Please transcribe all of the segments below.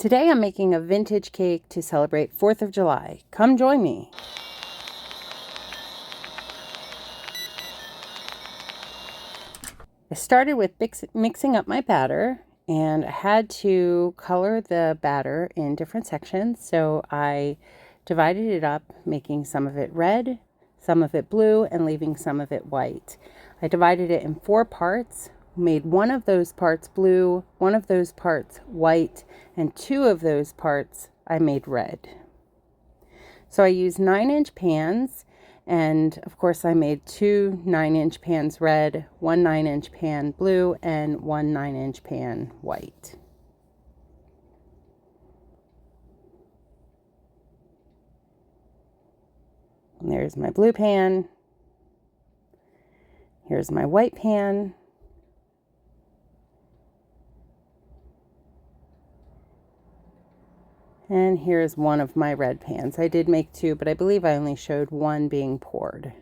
Today I'm making a vintage cake to celebrate 4th of July. Come join me. I started with mixing up my batter, and I had to color the batter in different sections. So I divided it up, making some of it red, some of it blue, and leaving some of it white. I divided it in 4 parts, made one of those parts blue, one of those parts white, and 2 of those parts I made red. So I used 9-inch pans, and of course I made 2 9-inch pans red, 1 9-inch pan blue, and 1 9-inch pan white. And there's my blue pan. Here's my white pan. And here's one of my red pans. I did make 2, but I believe I only showed 1 being poured.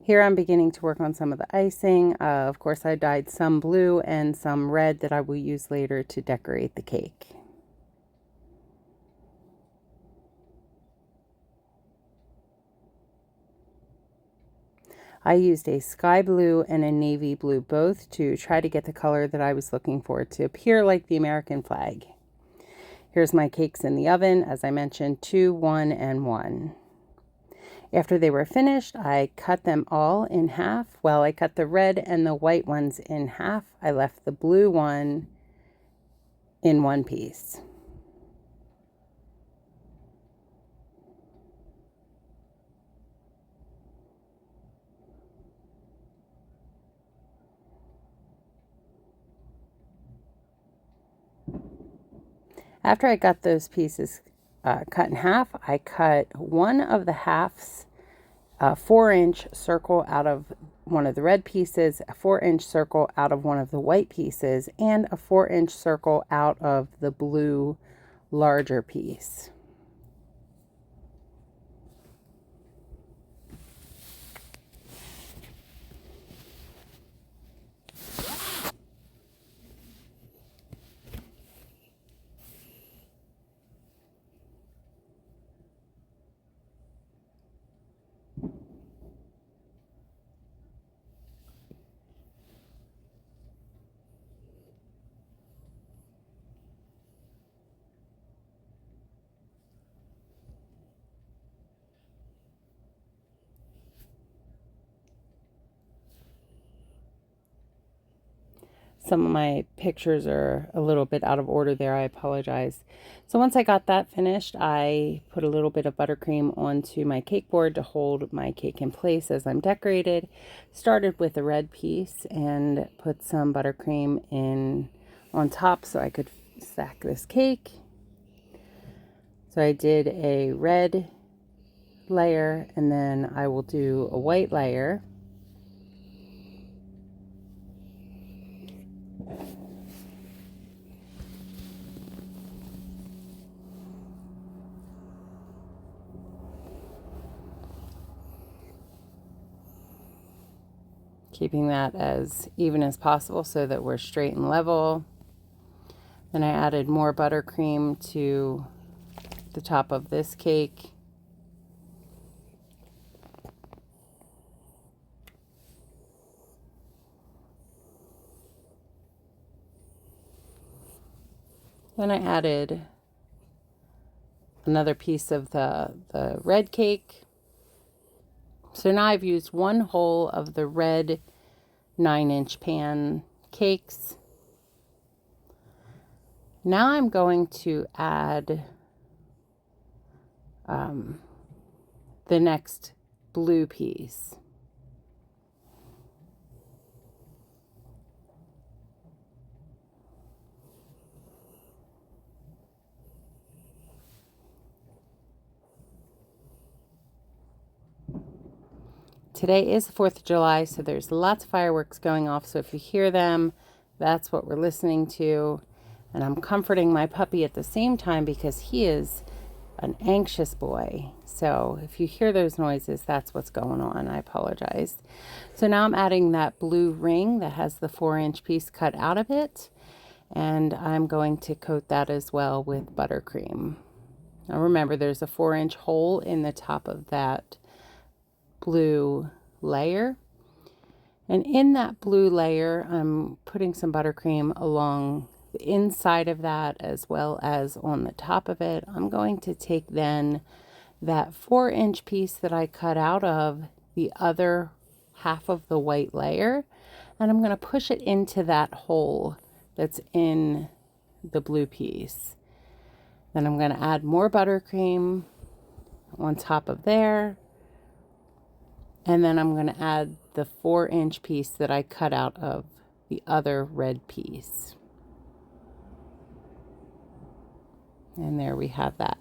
Here I'm beginning to work on some of the icing. Of course, I dyed some blue and some red that I will use later to decorate the cake. I used a sky blue and a navy blue both to try to get the color that I was looking for to appear like the American flag. Here's my cakes in the oven, as I mentioned, 2, 1, and 1. After they were finished, I cut them all in half. Well, I cut the red and the white ones in half. I left the blue one in one piece. After I got those pieces cut in half, I cut one of the halves, a 4-inch circle out of one of the red pieces, a 4-inch circle out of one of the white pieces, and a 4-inch circle out of the blue larger piece. Some of my pictures are a little bit out of order there. I apologize. So once I got that finished, I put a little bit of buttercream onto my cake board to hold my cake in place as I'm decorated. Started with a red piece and put some buttercream in on top so I could stack this cake. So I did a red layer, and then I will do a white layer. Keeping that as even as possible so that we're straight and level. Then I added more buttercream to the top of this cake. Then I added another piece of the red cake. So now I've used 1 whole of the red 9-inch pan cakes. Now I'm going to add the next blue piece. Today is the 4th of July, so there's lots of fireworks going off. So if you hear them, that's what we're listening to. And I'm comforting my puppy at the same time because he is an anxious boy. So if you hear those noises, that's what's going on. I apologize. So now I'm adding that blue ring that has the 4-inch piece cut out of it. And I'm going to coat that as well with buttercream. Now remember, there's a 4-inch hole in the top of that blue layer. And in that blue layer, I'm putting some buttercream along the inside of that as well as on the top of it. I'm going to take then that 4-inch piece that I cut out of the other half of the white layer, and I'm going to push it into that hole that's in the blue piece. Then I'm going to add more buttercream on top of there. And then I'm going to add the 4-inch piece that I cut out of the other red piece. And there we have that.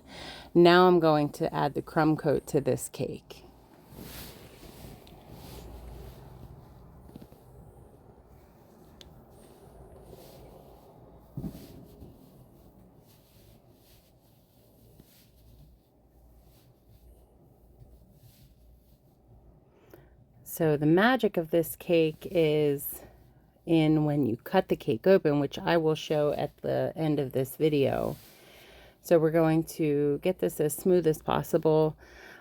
Now I'm going to add the crumb coat to this cake. So the magic of this cake is in when you cut the cake open, which I will show at the end of this video. So we're going to get this as smooth as possible.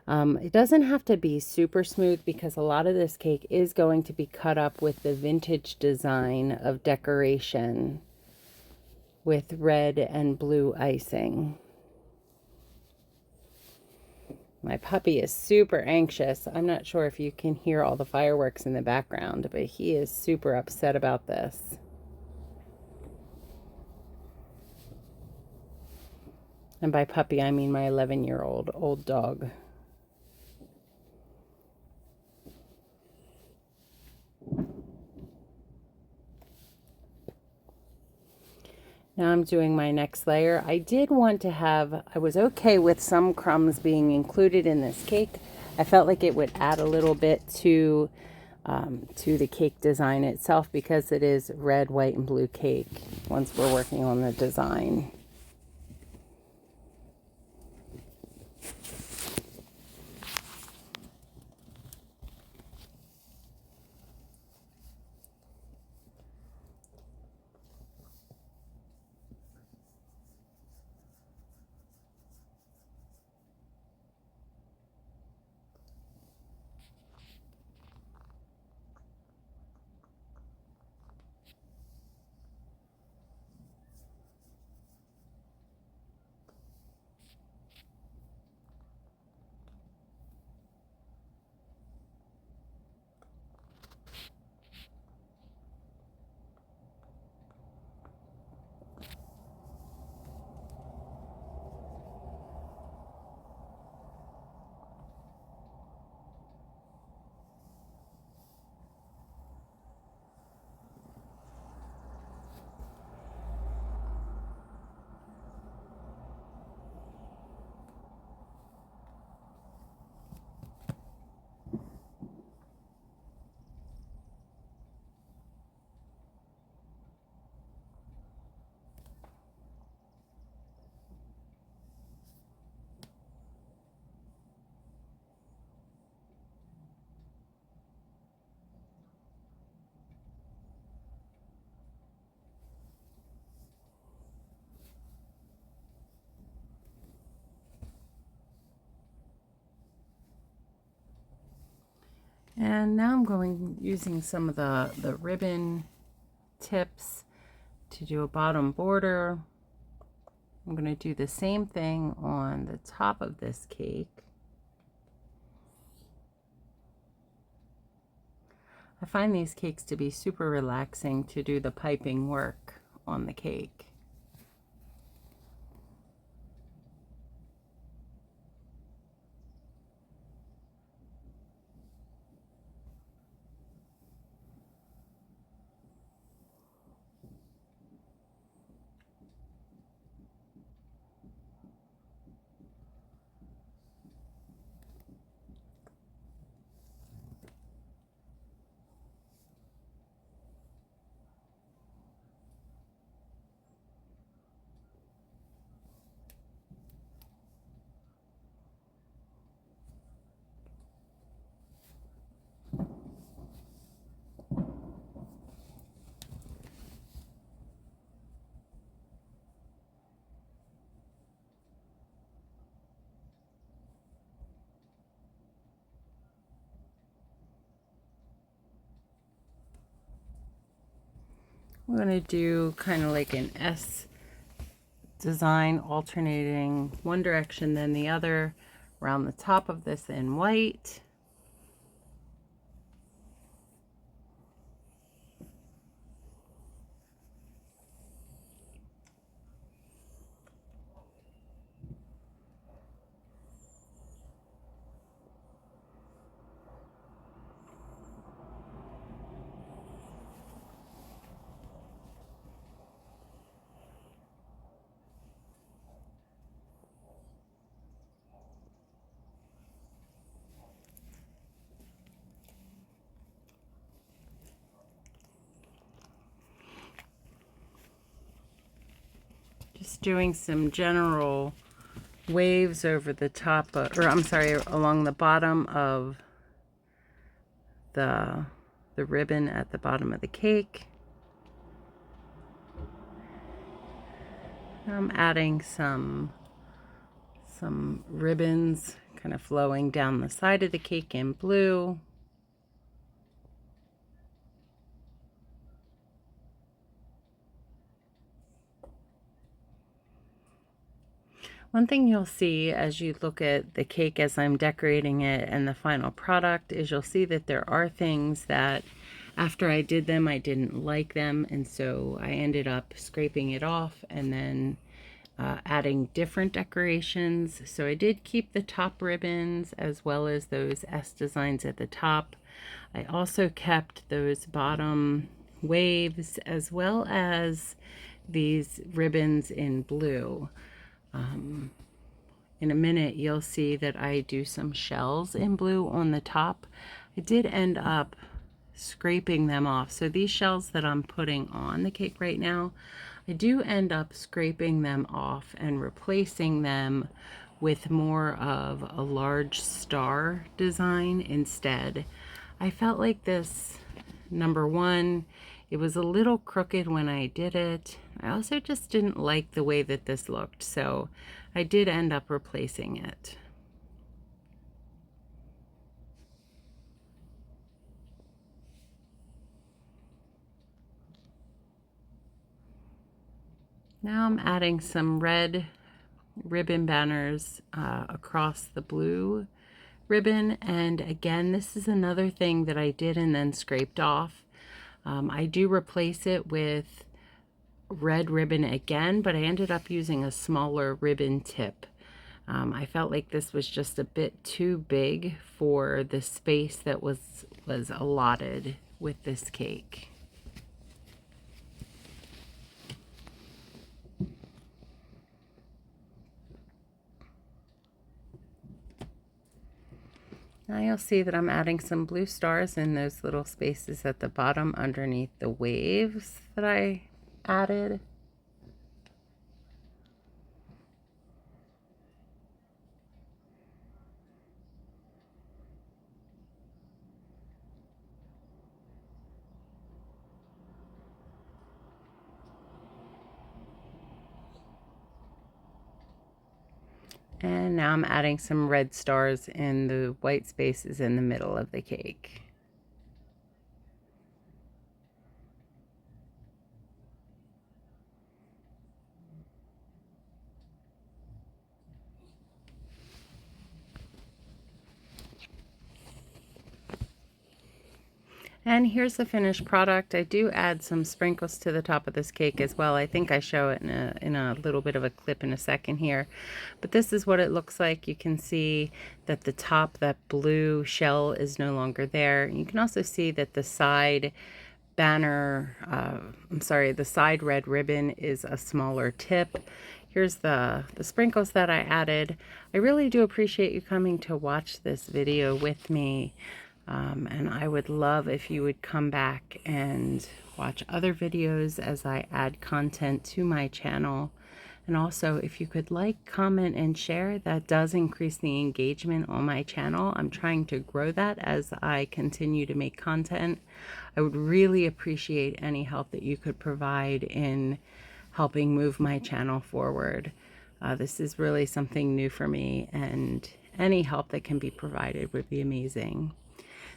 It doesn't have to be super smooth because a lot of this cake is going to be cut up with the vintage design of decoration with red and blue icing. My puppy is super anxious. I'm not sure if you can hear all the fireworks in the background, but he is super upset about this. And by puppy, I mean my 11-year-old old dog. Now I'm doing my next layer. I did want to have, I was okay with some crumbs being included in this cake. I felt like it would add a little bit to the cake design itself because it is red, white, and blue cake once we're working on the design. And now I'm using some of the ribbon tips to do a bottom border. I'm going to do the same thing on the top of this cake. I find these cakes to be super relaxing to do the piping work on the cake. I'm going to do kind of like an S design, alternating one direction then the other around the top of this in white. Just doing some general waves over the top of, or I'm sorry, along the bottom of the ribbon at the bottom of the cake. I'm adding some ribbons kind of flowing down the side of the cake in blue. One thing you'll see as you look at the cake as I'm decorating it and the final product is you'll see that there are things that after I did them, I didn't like them, and so I ended up scraping it off and then adding different decorations. So I did keep the top ribbons as well as those S designs at the top. I also kept those bottom waves as well as these ribbons in blue. In a minute you'll see that I do some shells in blue on the top. I did end up scraping them off. So these shells that I'm putting on the cake right now, I do end up scraping them off and replacing them with more of a large star design instead. I felt like this, number one, it was a little crooked when I did it. I also just didn't like the way that this looked, so I did end up replacing it. Now I'm adding some red ribbon banners across the blue ribbon, and again, this is another thing that I did and then scraped off. I do replace it with red ribbon again, but I ended up using a smaller ribbon tip. I felt like this was just a bit too big for the space that was allotted with this cake. Now you'll see that I'm adding some blue stars in those little spaces at the bottom underneath the waves that I added. And now I'm adding some red stars in the white spaces in the middle of the cake. And here's the finished product. I do add some sprinkles to the top of this cake as well. I think I show it in a little bit of a clip in a second here. But this is what it looks like. You can see that the top, that blue shell is no longer there. You can also see that the side banner, the side red ribbon is a smaller tip. Here's the sprinkles that I added. I really do appreciate you coming to watch this video with me. And I would love if you would come back and watch other videos as I add content to my channel. And also, if you could like, comment, and share, that does increase the engagement on my channel. I'm trying to grow that as I continue to make content. I would really appreciate any help that you could provide in helping move my channel forward. This is really something new for me, and any help that can be provided would be amazing.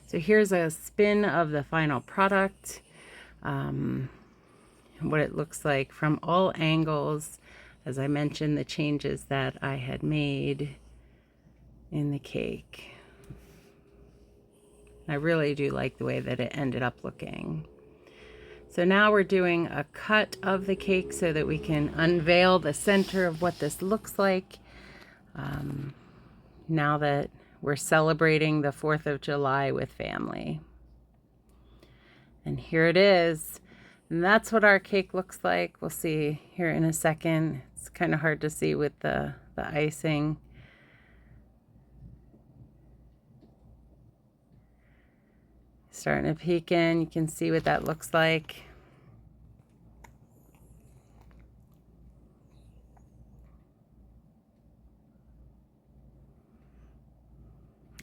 So here's a spin of the final product. what it looks like from all angles. As I mentioned, the changes that I had made in the cake. I really do like the way that it ended up looking. So now we're doing a cut of the cake so that we can unveil the center of what this looks like. Now that we're celebrating the 4th of July with family. And here it is. And that's what our cake looks like. We'll see here in a second. It's kind of hard to see with the icing. Starting to peek in, you can see what that looks like.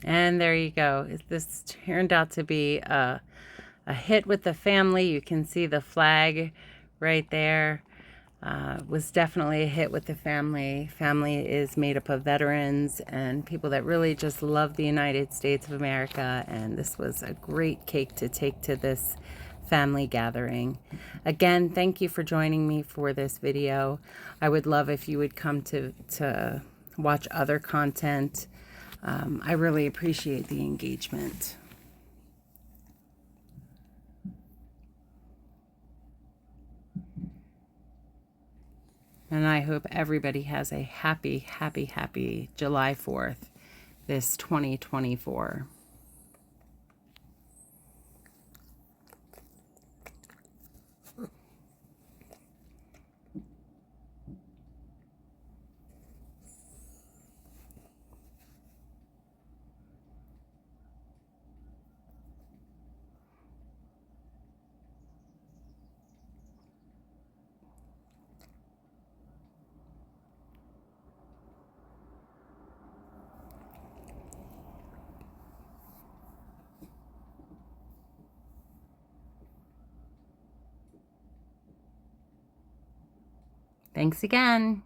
And there you go. This turned out to be a hit with the family. You can see the flag right there. Was definitely a hit with the family. Family is made up of veterans and people that really just love the United States of America, and this was a great cake to take to this family gathering. Again, thank you for joining me for this video. I would love if you would come to watch other content. I really appreciate the engagement. And I hope everybody has a happy, happy, happy July 4th, this 2024. Thanks again.